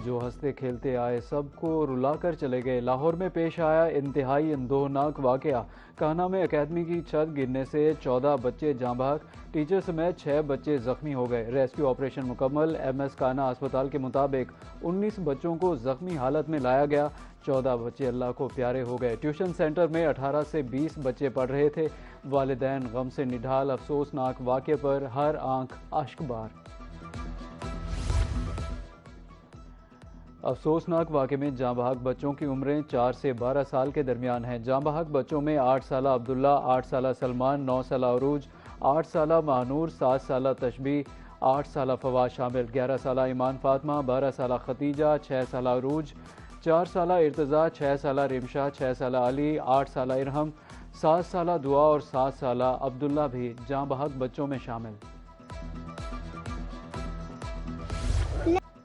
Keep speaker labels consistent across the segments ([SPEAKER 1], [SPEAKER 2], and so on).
[SPEAKER 1] जो हंसते खेलते आए सबको रुलाकर चले गए। लाहौर में पेश आया इंतहाई अंदोहनाक वाकया। कान्हा में अकेडमी की छत गिरने से 14 बच्चे जाँ बहक, टीचर समेत 6 बच्चे जख्मी हो गए। रेस्क्यू ऑपरेशन मुकम्मल। MS कान्हा अस्पताल के मुताबिक 19 बच्चों को जख्मी हालत में लाया गया। 14 बच्चे अल्लाह को प्यारे हो गए। ट्यूशन सेंटर में 18 से 20 बच्चे पढ़ रहे थे। वालिदैन गम से निढाल। अफसोसनाक वाक़े पर हर आंख अश्कबार। अफसोसनाक वाक़े में जाँ बहक बच्चों की उम्रें 4 से 12 साल के दरमियान हैं। जाँ बहक बच्चों में 8 साला अब्दुल्ला, 8 साला सलमान, 9 साला अरूज, 8 साला महानूर, 7 साला तशबी, 8 साला फवाद शामिल। 11 साला ईमान फातमा, 12 साला खतीजा, 6 साला अरूज, 4 साला इर्तज़ा, 6 साला रिमशा, 6 साला अली, 8 साला इरहम, 7 साला दुआ और 7 साला अब्दुल्ला भी जाँ बहक बच्चों में शामिल।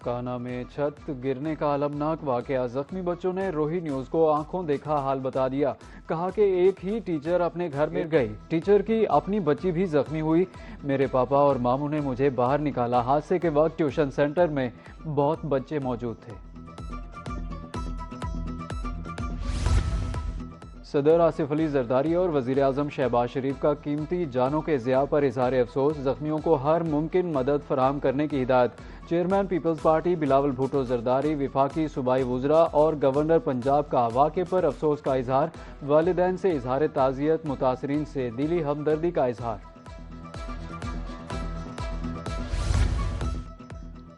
[SPEAKER 1] कान्हा में छत गिरने का अलमनाक वाकया। जख्मी बच्चों ने रोही न्यूज़ को आंखों देखा हाल बता दिया। कहा कि एक ही टीचर अपने घर में गई, टीचर की अपनी बच्ची भी जख्मी हुई। मेरे पापा और मामू ने मुझे बाहर निकाला। हादसे के वक्त ट्यूशन सेंटर में बहुत बच्चे मौजूद थे। सदर आसिफ अली जरदारी और वज़ीर आज़म शहबाज शरीफ का कीमती जानों के ज़िया पर इज़हार अफसोस। जख्मियों को हर मुमकिन मदद फराहम करने की हिदायत। Chairman Peoples Party Bilawal Bhutto Zardari, विफाकी सूबाई वुज़रा और गवर्नर पंजाब का वाक़े पर अफसोस का इज़हार। वालिदैन से इज़हार ताज़ियत, मुतासरीन से दिली हमदर्दी का इज़हार।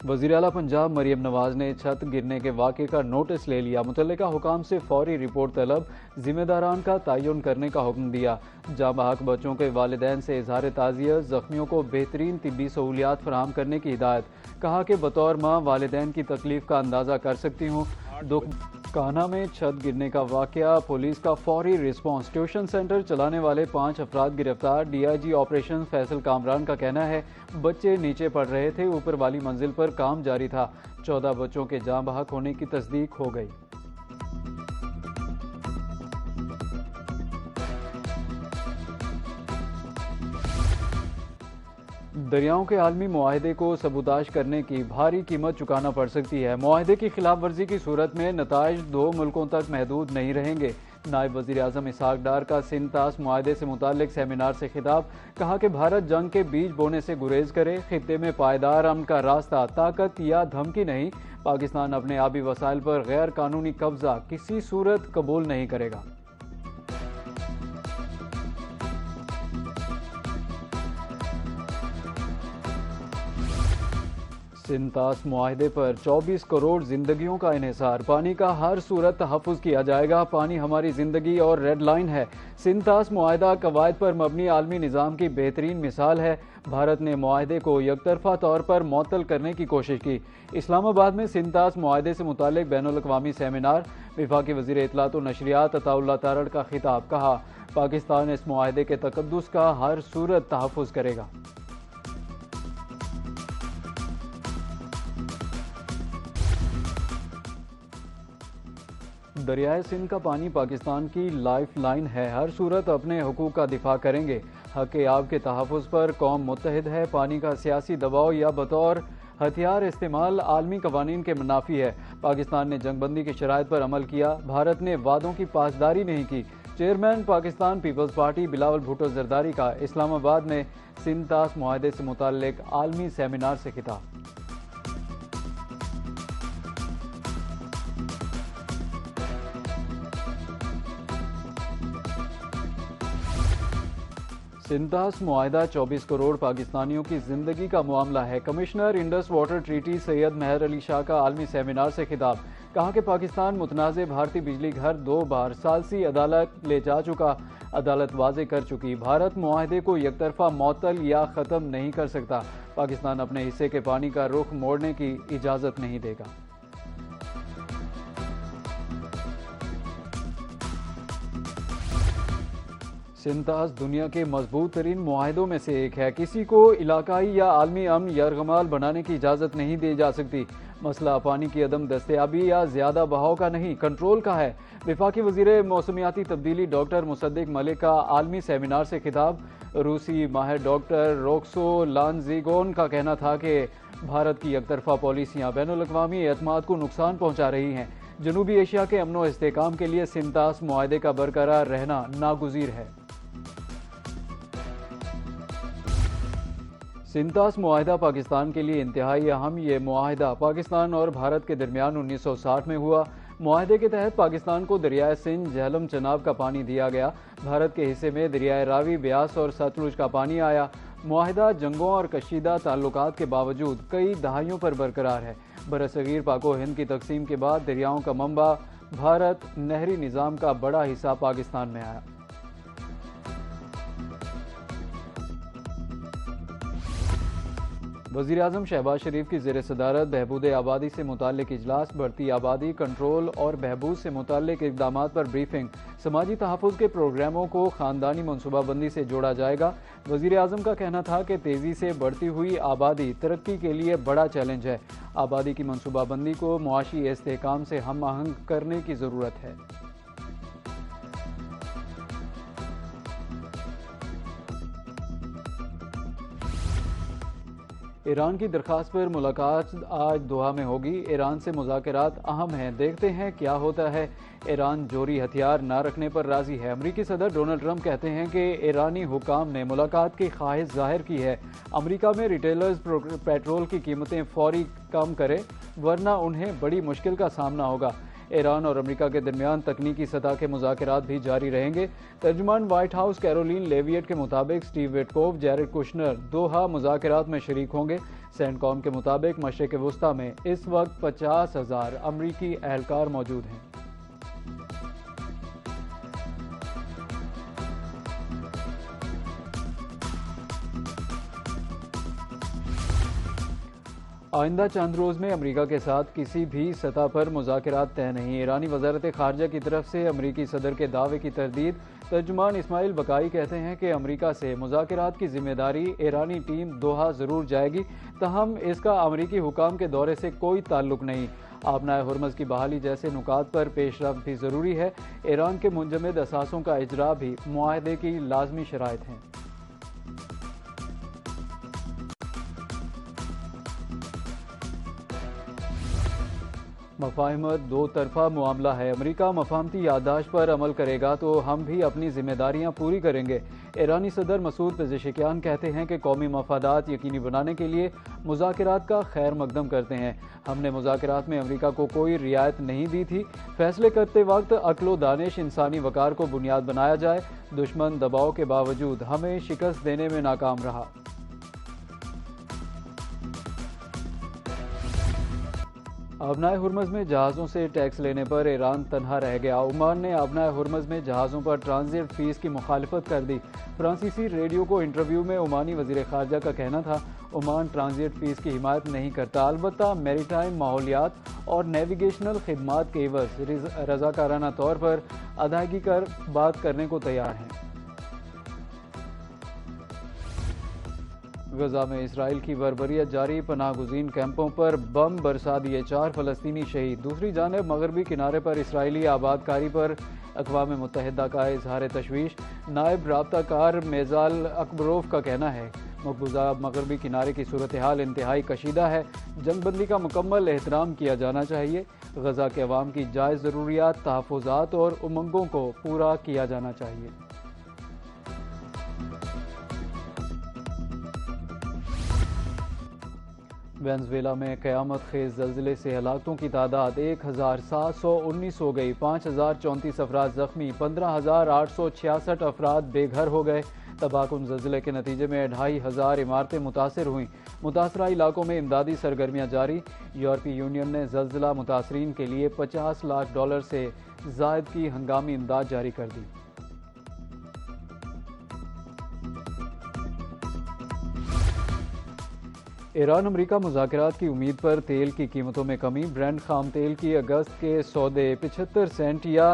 [SPEAKER 1] वज़ीर आला पंजाब मरियम नवाज ने छत गिरने के वाक़े का नोटिस ले लिया। मुतल्लिका हुकाम से फौरी रिपोर्ट तलब, जिम्मेदारान का तयन करने का हुक्म दिया। जाँ बहक बच्चों के वालिदैन से इज़हार ताज़ियत, ज़ख्मियों को बेहतरीन तिब्बी सहूलियात फराहम करने की हिदायत। कहा कि बतौर माँ वालिदैन की तकलीफ का अंदाज़ा कर सकती हूँ। दुख। कान्हा में छत गिरने का वाक़या, पुलिस का फौरी रिस्पॉन्स। ट्यूशन सेंटर चलाने वाले 5 अफराद गिरफ्तार। DIG ऑपरेशन फैसल कामरान का कहना है बच्चे नीचे पढ़ रहे थे, ऊपर वाली मंजिल पर काम जारी था। 14 बच्चों के जाँ बहक होने की तस्दीक हो गई। दरियाओं के आलमी मुआहदे को सबूताश करने की भारी कीमत चुकाना पड़ सकती है। मुआहदे की खिलाफ वर्जी की सूरत में नताइज 2 मुल्कों तक महदूद नहीं रहेंगे। नायब वज़ीर आज़म इसहाक डार का सिंध तास मुआहदे से मुताल्लिक सेमिनार से खिताब। कहा कि भारत जंग के बीज बोने से गुरेज करे। खित्ते में पायदार अमन का रास्ता ताकत या धमकी नहीं। पाकिस्तान अपने आबी वसाइल पर गैर कानूनी कब्जा किसी सूरत कबूल नहीं करेगा। सिंध तास मुआहदे पर 24 करोड़ जिंदगियों का इन्हिसार। पानी का हर सूरत तहफ़्फ़ुज़ किया जाएगा। पानी हमारी जिंदगी और रेड लाइन है। सिंध तास मुआहदा कवायद पर मबनी आलमी निज़ाम की बेहतरीन मिसाल है। भारत ने मुआहदे को यकतरफा तौर पर मुअत्तल करने की कोशिश की। इस्लामाबाद में सिंध तास मुआहदे से मुताल्लिक बैनुल अक़वामी सेमिनार। विफाकी वज़ीर इत्तलात व नशरियात अताउल्लाह तारड़ का खिताब। कहा पाकिस्तान इस मुआहदे के तक़द्दुस का हर सूरत तहफ़्फ़ुज़ करेगा। दरियाए सिंध का पानी पाकिस्तान की लाइफ लाइन है। हर सूरत अपने हुकूक का दिफा करेंगे। हक़ आब के तहफ़्फ़ुज़ पर कौम मुत्तहिद है। पानी का सियासी दबाव या बतौर हथियार इस्तेमाल आलमी कवानीन के मुनाफी है। पाकिस्तान ने जंगबंदी की शराइत पर अमल किया। भारत ने वादों की पासदारी नहीं की। Chairman Pakistan Peoples Party Bilawal Bhutto Zardari का इस्लामाबाद में सिंध तास मुआहदे से मुताल्लिक आलमी सेमिनार से खिताब। सिंध तास मुआहदा 24 करोड़ पाकिस्तानियों की जिंदगी का मामला है। Commissioner Indus water treaty Syed Mehar Ali Shah का आलमी सेमिनार से खिताब। कहा कि पाकिस्तान मुतनाज़ भारतीय बिजली घर 2 बार सालसी अदालत ले जा चुका। अदालत वाजे कर चुकी। भारत मुआहदे को यकतरफा मुअत्तल या ख़त्म नहीं कर सकता। पाकिस्तान अपने हिस्से के पानी का रुख मोड़ने की इजाज़त नहीं देगा। सिंतास दुनिया के मजबूत तरीन मुआहदों में से एक है। किसी को इलाकाई या आलमी अमन यरगमाल बनाने की इजाज़त नहीं दी जा सकती। मसला पानी की अदम दस्तयाबी या ज़्यादा बहाव का नहीं, कंट्रोल का है। वफाकी वज़ीर मौसमियाती तब्दीली डॉक्टर मुसद्दिक मलिक का आलमी सेमिनार से खिताब। रूसी माहिर डॉक्टर रोक्सो लानजीगोन का कहना था कि भारत की एकतरफा पॉलिसियाँ बैनुल-अक़वामी एतमाद को नुकसान पहुँचा रही हैं। जनूबी एशिया के अमन व इस्तेहकाम के लिए सिंतास मुआहदे का बरकरार रहना नागुज़ीर है। सिंतास मुआहदा पाकिस्तान के लिए इंतहाई अहम। ये मुआहदा पाकिस्तान और भारत के दरमियान 1960 में हुआ। मुआहदे के तहत पाकिस्तान को दरियाए सिंध, झेलम, चनाब का पानी दिया गया। भारत के हिस्से में दरियाए रावी, ब्यास और सतलुज का पानी आया। मुआहदा जंगों और कशीदा ताल्लुकात के बावजूद कई दहाइयों पर बरकरार है। बरसगीर पाको हिंद की तकसीम के बाद दरियाओं का मंबा भारत, नहरी निज़ाम का बड़ा हिस्सा पाकिस्तान में आया। वज़ीर आज़म शहबाज शरीफ की ज़ेर सदारत बहबूद आबादी से मुताल्लिक इजलास, बढ़ती आबादी कंट्रोल और बहबूद से मुताल्लिक इक़दामात पर ब्रीफिंग। समाजी तहफ़्फ़ुज़ के प्रोग्रामों को ख़ानदानी मनसूबाबंदी से जोड़ा जाएगा। वज़ीर आज़म का कहना था कि तेज़ी से बढ़ती हुई आबादी तरक्की के लिए बड़ा चैलेंज है। आबादी की मनसूबाबंदी को मुआशी इस्तेहकाम से हम आहंग करने की ज़रूरत है। ईरान की दरख्वास्त पर मुलाकात आज दोहा में होगी। ईरान से मुज़ाकरात अहम हैं, देखते हैं क्या होता है। ईरान जोरी हथियार ना रखने पर राज़ी है। अमरीकी सदर डोनाल्ड ट्रंप कहते हैं कि ईरानी हुकाम ने मुलाकात की ख्वाहिश जाहिर की है। अमरीका में रिटेलर्स पेट्रोल की कीमतें फौरी कम करें वरना उन्हें बड़ी मुश्किल का सामना होगा। ईरान और अमेरिका के दरमियान तकनीकी सतह के मुज़ाकरात भी जारी रहेंगे। तर्जुमान व्हाइट हाउस कैरोलिन लेविएट के मुताबिक स्टीव विटकोव, जैरेड कुशनर दोहा मुज़ाकरात में शरीक होंगे। सेंटकॉम के मुताबिक मशरिक़ वुस्ता में इस वक्त 50,000 अमरीकी एहलकार मौजूद हैं। आइंदा चंद रोज़ में अमरीका के साथ किसी भी सतह पर मुज़ाकरात तय नहीं। ईरानी वज़ारत ख़ारजा की तरफ से अमरीकी सदर के दावे की तरदीद। तर्जुमान इस्माइल बकाई कहते हैं कि अमरीका से मुज़ाकरात की जिम्मेदारी ईरानी टीम दोहा ज़रूर जाएगी, तहम इसका अमरीकी हुकाम के दौरे से कोई ताल्लुक नहीं। आबनाए हुर्मज़ की बहाली जैसे नुकात पर पेशरफ्त भी ज़रूरी है। ईरान के मुंजमद असासों का इजरा भी मुआहदे की लाजमी शराइत हैं। मफाहिमत दो तरफा मामला है। अमरीका मफाहमती याददाश्त पर अमल करेगा तो हम भी अपनी जिम्मेदारियां पूरी करेंगे। ईरानी सदर मसूद पेज़ेशकियान कहते हैं कि कौमी मफादात यकीनी बनाने के लिए मुज़ाकरात का खैर मकदम करते हैं। हमने मुज़ाकरात में अमरीका को कोई रियायत नहीं दी थी। फैसले करते वक्त अक्लो दानिश, इंसानी वक़ार को बुनियाद बनाया जाए। दुश्मन दबाव के बावजूद हमें शिकस्त देने में नाकाम रहा। आबनाए हुर्मज़ में जहाज़ों से टैक्स लेने पर ईरान तनहा रह गया। ओमान ने आबनाए हुर्मज़ में जहाज़ों पर ट्रांजिट फ़ीस की मुखालफत कर दी। फ्रांसीसी रेडियो को इंटरव्यू में ओमानी वज़ीर ख़ारजा का कहना था, ओमान ट्रांजिट फ़ीस की हिमायत नहीं करता, अलबत्ता मैरीटाइम माहौलियात और नेविगेशनल खिदमात के एवज़ रज़ाकाराना तौर पर अदायगी कर बात करने को तैयार हैं। गजा में इसराइल की बर्बरियत जारी। पनाह गुज़ीन कैंपों पर बम बरसा दिए, 4 फ़लस्तीनी शहीद। दूसरी जानब मगरबी किनारे पर इसराइली आबादकारी पर अक़वाम मुत्तहिदा का इजहार तशवीश। नायब राब्ताकार मेज़ाल अकबरोव का कहना है, मकबूजा मगरबी किनारे की सूरत हाल इंतहाई कशीदा है। जंगबंदी का मुकम्मल एहतराम किया जाना चाहिए। गजा के अवाम की जायज़ ज़रूरियात, तहफ़्फ़ुज़ात और उमंगों को पूरा किया जाना चाहिए। वेनेज़ुएला में क़यामत खेज़ ज़लज़ले से हलाकतों की तादाद 1719 हो गई। 5034 अफराद ज़ख्मी, 15,866 अफराद बेघर हो गए। तबाहकुन ज़लज़ले के नतीजे में 2500 इमारतें मुतासर हुईं। मुतासरा इलाकों में इमदादी सरगर्मियाँ जारी। यूरोपीय यूनियन ने ज़लज़ला मुतासरीन के लिए $50 लाख से ज़ायद की हंगामी इमदाद जारी कर दी। ईरान अमरीका मुज़ाकरात की उम्मीद पर तेल की कीमतों में कमी। ब्रेंट खाम तेल की अगस्त के सौदे 75 सेंट या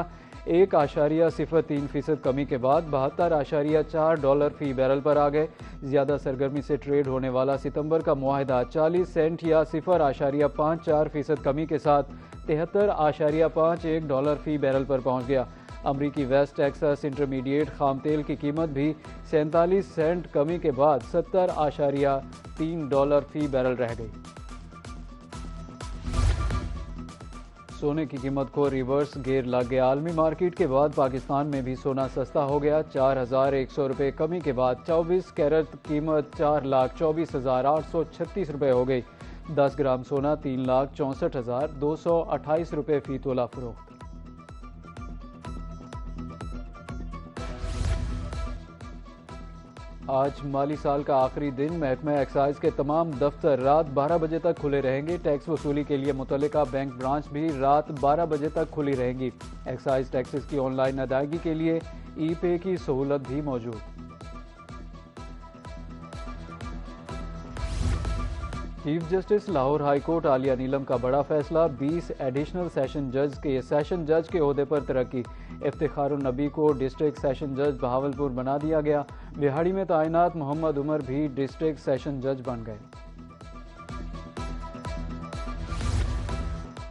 [SPEAKER 1] 1.03% कमी के बाद $72.4 फी बैरल पर आ गए। ज़्यादा सरगर्मी से ट्रेड होने वाला सितंबर का मुआहदा 40 सेंट या 0.54% कमी के साथ $73.51 फी बैरल पर पहुंच गया। अमरीकी वेस्ट टेक्सास इंटरमीडिएट खाम तेल की कीमत भी 47 सेंट कमी के बाद $70.3 फी बैरल रह गई। सोने की कीमत को रिवर्स गेयर लग गया। आलमी मार्केट के बाद पाकिस्तान में भी सोना सस्ता हो गया। 4,100 रुपये कमी के बाद 24 कैरेट कीमत 4,24,836 रुपये हो गई। 10 ग्राम सोना 3,64,228 रुपये फी तोला फरोख्त। आज माली साल का आखिरी दिन। महकमा एक्साइज के तमाम दफ्तर रात 12 बजे तक खुले रहेंगे। टैक्स वसूली के लिए मुतल्लिका बैंक ब्रांच भी रात 12 बजे तक खुली रहेंगी। एक्साइज टैक्सेस की ऑनलाइन अदायगी के लिए ई पे की सहूलत भी मौजूद। Chief justice Lahore high court Aalia Neelam का बड़ा फैसला। 20 एडिशनल सेशन जज के ओहदे पर तरक्की। इफ्तिखारुन नबी को डिस्ट्रिक्ट सेशन जज बहावलपुर बना दिया गया। बिहाड़ी में तैनात मोहम्मद उमर भी डिस्ट्रिक्ट सेशन जज बन गए।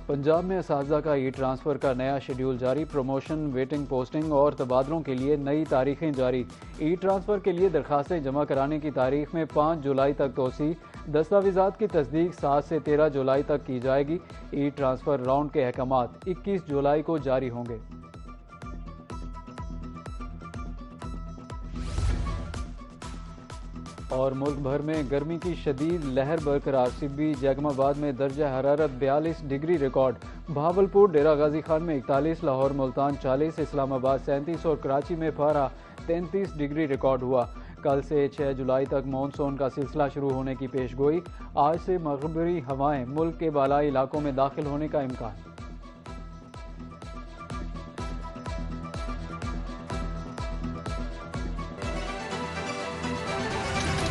[SPEAKER 1] पंजाब में असातिज़ा का ई ट्रांसफ़र का नया शेड्यूल जारी। प्रमोशन, वेटिंग, पोस्टिंग और तबादलों के लिए नई तारीखें जारी। ई ट्रांसफ़र के लिए दरखास्तें जमा कराने की तारीख में 5 जुलाई तक तोसी। दस्तावेज़ात की तस्दीक 7 से 13 जुलाई तक की जाएगी। ई ट्रांसफ़र राउंड के अहकामात 21 जुलाई को जारी होंगे। और मुल्क भर में गर्मी की शदीद लहर बरकरार। सिब्बी जैगमाबाद में दर्जा हरारत 42 डिग्री रिकॉर्ड। बहावलपुर, डेरा गाजी खान में 41, लाहौर मुल्तान 40, इस्लामाबाद 37 और कराची में पारा 33 डिग्री रिकॉर्ड हुआ। कल से 6 जुलाई तक मानसून का सिलसिला शुरू होने की पेशगोई। आज से मगरबी हवाएं मुल्क के बालाई इलाकों में दाखिल होने का इम्कान।